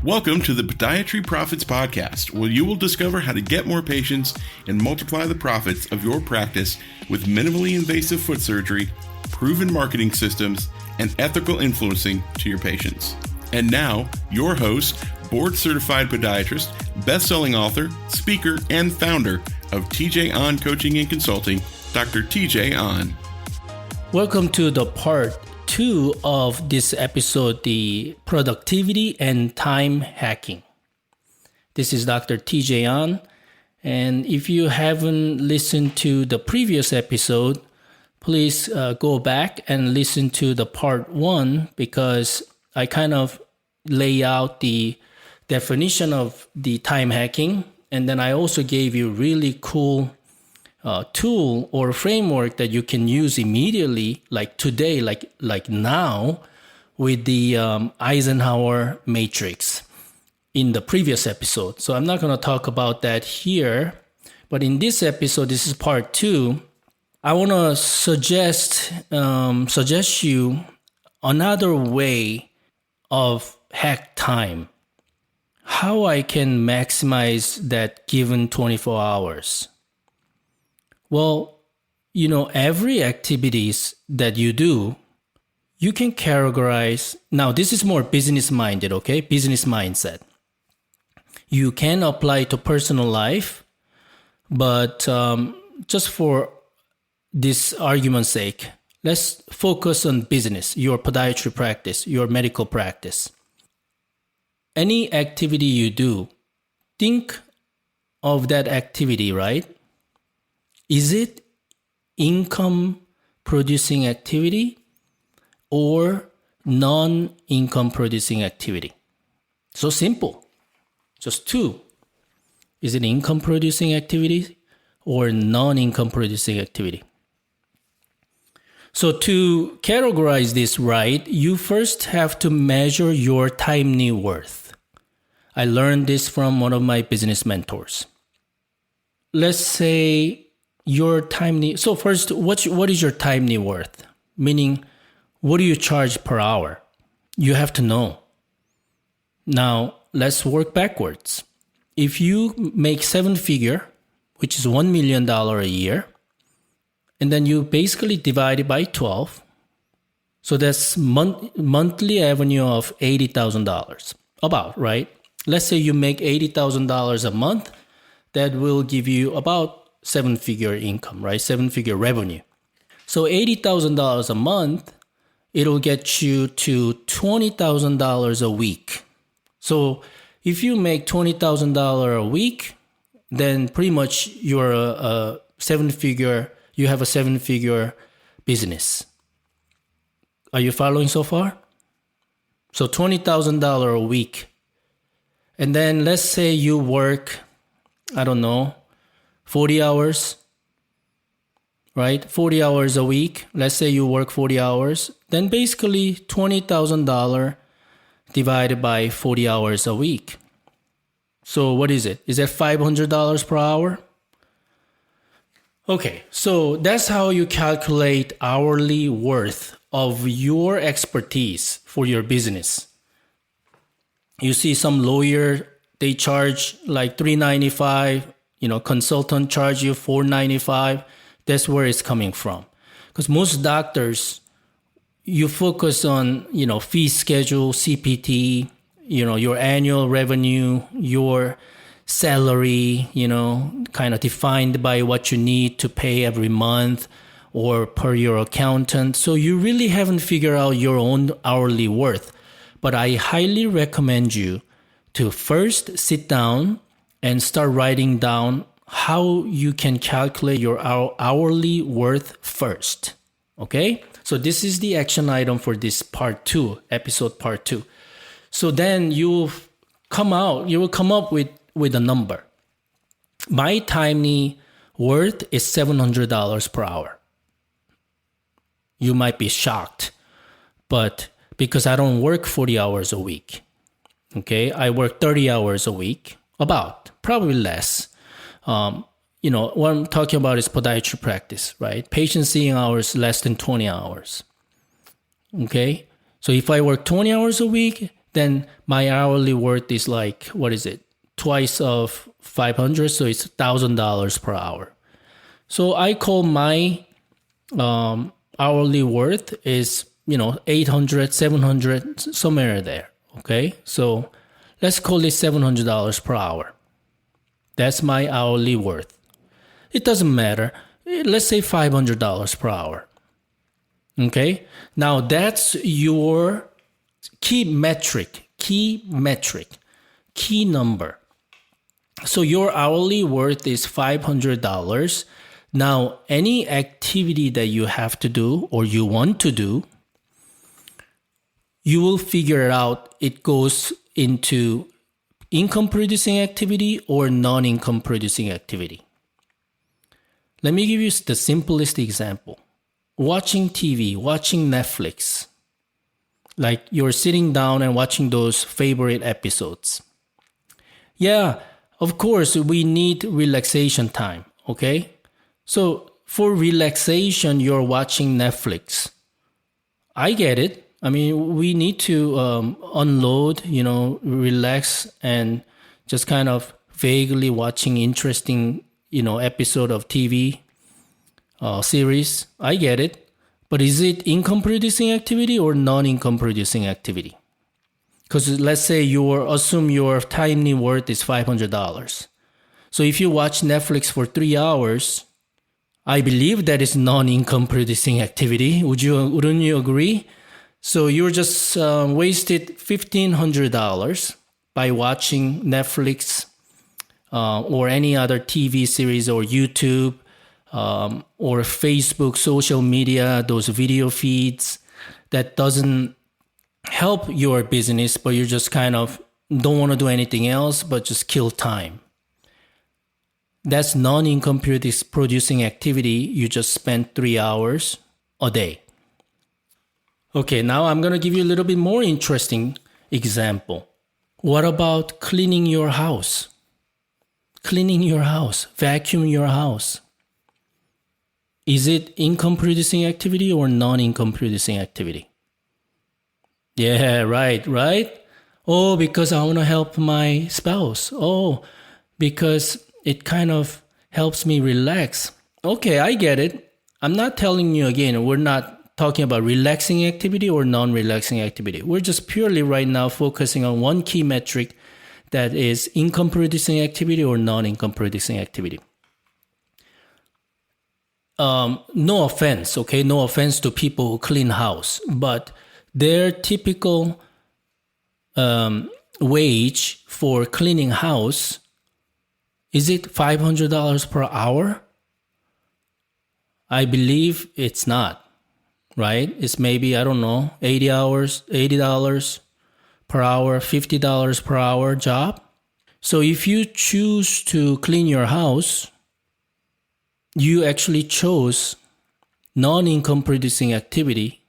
Welcome to the Podiatry Profits Podcast, where you will discover how to get more patients and multiply the profits of your practice with minimally invasive foot surgery, proven marketing systems, and ethical influencing to your patients. And now, your host, board-certified podiatrist, best-selling author, speaker, and founder of TJ Ahn Coaching and Consulting, Dr. TJ Ahn. Welcome to the part 2 of this episode, the productivity and time hacking. This is Dr. TJ Ahn, and if you haven't listened to the previous episode, please go back and listen to the part 1 because I kind of lay out the definition of the time hacking, and then I also gave you really cool tool or framework that you can use immediately, like today, like now, with the Eisenhower matrix in the previous episode. So I'm not going to talk about that here, but in this episode, this is part 2. I want to suggest you another way of hack time, how I can maximize that given 24 hours. Well, every activities that you do, you can categorize. Now, this is more business minded, okay? Business mindset. You can apply to personal life, but just for this argument's sake, let's focus on business, your podiatry practice, your medical practice. Any activity you do, think of that activity, right? Is it income producing activity or non-income producing activity? So simple. Just 2. Is it income producing activity or non-income producing activity? So to categorize this right, you first have to measure your time net worth. I learned this from one of my business mentors. Let's say your time net. So first, what is your time net worth? Meaning, what do you charge per hour? You have to know. Now, let's work backwards. If you make 7-figure, which is $1 million a year, and then you basically divide it by 12, so that's monthly revenue of $80,000. About, right? Let's say you make $80,000 a month. That will give you about 7-figure income, right? 7-figure revenue. So $80,000 a month, it'll get you to $20,000 a week. So if you make $20,000 a week, then pretty much you're a 7-figure, you have a 7-figure business. Are you following so far? So $20,000 a week. And then let's say you work, 40 hours, right? 40 hours a week. Let's say you work 40 hours. Then basically $20,000 divided by 40 hours a week. So what is it? Is that $500 per hour? Okay, so that's how you calculate hourly worth of your expertise for your business. You see some lawyer, they charge like $395. Consultant charge you $495. That's where it's coming from. Because most doctors, you focus on, fee schedule, CPT, your annual revenue, your salary, kind of defined by what you need to pay every month or per your accountant. So you really haven't figured out your own hourly worth. But I highly recommend you to first sit down and start writing down how you can calculate your hourly worth first. Okay? So this is the action item for this part 2, episode part 2. So then you will come up with a number. My time net worth is $700 per hour. You might be shocked, but because I don't work 40 hours a week. Okay? I work 30 hours a week, probably less. What I'm talking about is podiatry practice, right? Patient seeing hours less than 20 hours. Okay? So if I work 20 hours a week, then my hourly worth is like, what is it? Twice of 500, so it's $1,000 per hour. So I call my hourly worth is, 800, 700, somewhere there. Okay, so let's call it $700 per hour. That's my hourly worth. It doesn't matter. Let's say $500 per hour. Okay, now that's your key metric, key number. So your hourly worth is $500. Now, any activity that you have to do or you want to do, you will figure it out. It goes into income producing activity or non-income producing activity. Let me give you the simplest example. Watching TV, watching Netflix. Like you're sitting down and watching those favorite episodes. Yeah, of course, we need relaxation time, okay? So for relaxation, you're watching Netflix. I get it. I mean, we need to unload, relax and just kind of vaguely watching interesting, episode of TV series. I get it. But is it income producing activity or non-income producing activity? Because let's say assume your timely worth is $500. So if you watch Netflix for 3 hours, I believe that is non-income producing activity. Wouldn't you agree? So you're just wasted $1,500 by watching Netflix or any other TV series or YouTube or Facebook, social media, those video feeds that doesn't help your business, but you just kind of don't want to do anything else, but just kill time. That's non-income producing activity. You just spend 3 hours a day. Okay, now I'm going to give you a little bit more interesting example. What about cleaning your house? Cleaning your house, vacuum your house. Is it income producing activity or non-income producing activity? Yeah, right. Oh, because I want to help my spouse. Oh, because it kind of helps me relax. Okay, I get it. I'm not telling you again, we're not talking about relaxing activity or non-relaxing activity. We're just purely right now focusing on one key metric, that is income producing activity or non-income producing activity. No offense, okay? No offense to people who clean house, but their typical wage for cleaning house, is it $500 per hour? I believe it's not, right? It's maybe, I don't know, $80 per hour, $50 per hour job. So if you choose to clean your house, you actually chose non-income producing activity.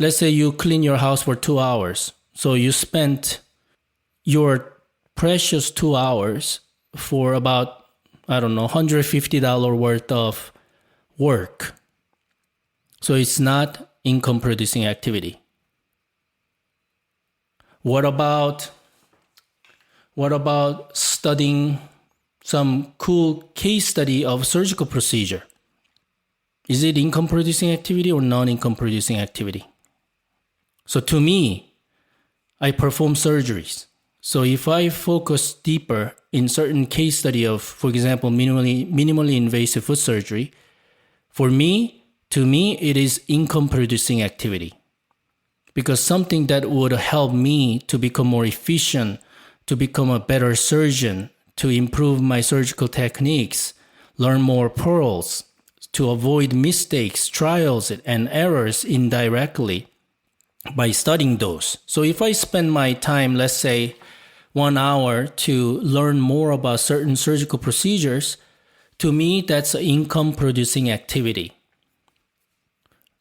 Let's say you clean your house for 2 hours. So you spent your precious 2 hours for about, I don't know, $150 worth of work. So it's not income producing activity. What about studying some cool case study of surgical procedure? Is it income producing activity or non-income producing activity? So to me, I perform surgeries. So if I focus deeper in certain case study of, for example, minimally invasive foot surgery, to me, it is income producing activity. Because something that would help me to become more efficient, to become a better surgeon, to improve my surgical techniques, learn more pearls, to avoid mistakes, trials, and errors indirectly by studying those. So if I spend my time, let's say 1 hour to learn more about certain surgical procedures, to me, that's an income producing activity.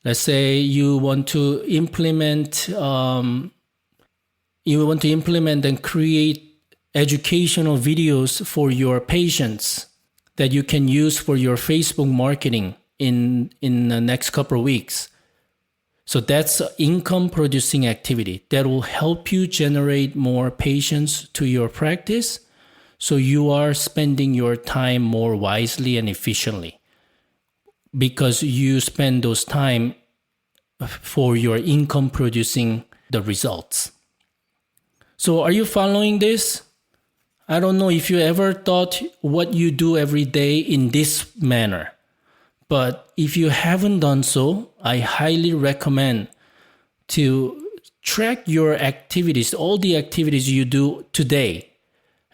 Let's say you want to implement and create educational videos for your patients that you can use for your Facebook marketing in the next couple of weeks. So that's an income producing activity that will help you generate more patients to your practice. So you are spending your time more wisely and efficiently because you spend those time for your income producing the results. So are you following this? I don't know if you ever thought what you do every day in this manner. But if you haven't done so, I highly recommend to track your activities, all the activities you do today,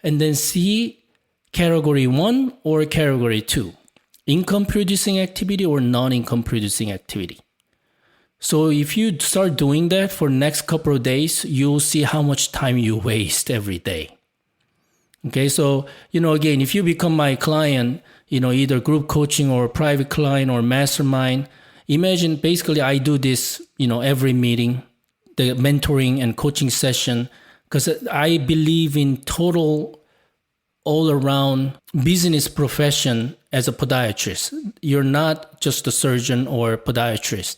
and then see category 1 or category 2, income producing activity or non-income producing activity. So if you start doing that for next couple of days, you'll see how much time you waste every day. Okay, so, again, if you become my client, either group coaching or private client or mastermind, imagine basically I do this, every meeting, the mentoring and coaching session, because I believe in total all around business profession as a podiatrist. You're not just a surgeon or a podiatrist.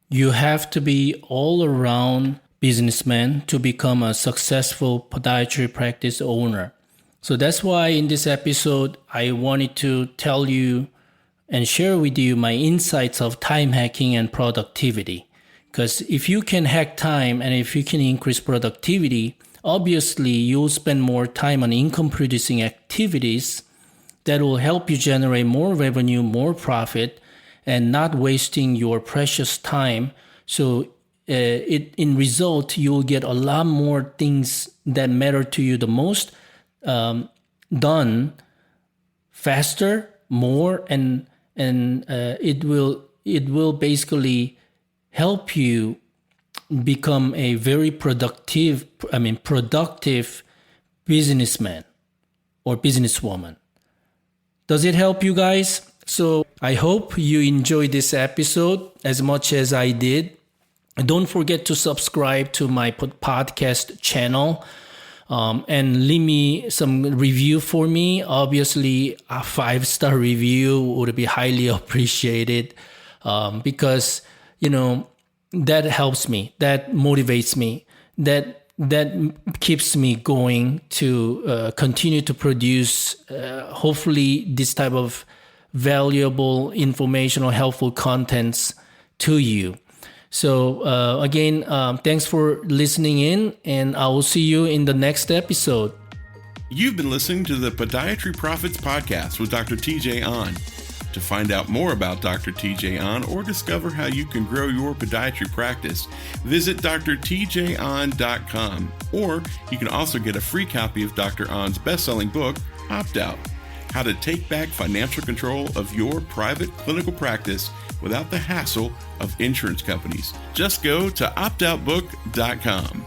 You have to be all around businessman to become a successful podiatry practice owner. So that's why in this episode, I wanted to tell you and share with you my insights of time hacking and productivity. Because if you can hack time and if you can increase productivity, obviously you'll spend more time on income producing activities that will help you generate more revenue, more profit, and not wasting your precious time. So in result, you'll get a lot more things that matter to you the most done faster, more, and it will basically help you become a very productive businessman or businesswoman. Does it help you guys? So I hope you enjoyed this episode as much as I did. Don't forget to subscribe to my podcast channel. And leave me some review for me. Obviously, a 5-star review would be highly appreciated because, that helps me, that motivates me, that keeps me going to continue to produce, hopefully, this type of valuable, informational, helpful contents to you. So again, thanks for listening in, and I will see you in the next episode. You've been listening to the Podiatry Profits Podcast with Dr. TJ Ahn. To find out more about Dr. TJ Ahn or discover how you can grow your podiatry practice, visit drtjahn.com. Or you can also get a free copy of Dr. Ahn's best-selling book, Opt Out: How to Take Back Financial Control of Your Private Clinical Practice Without the Hassle of Insurance Companies. Just go to optoutbook.com.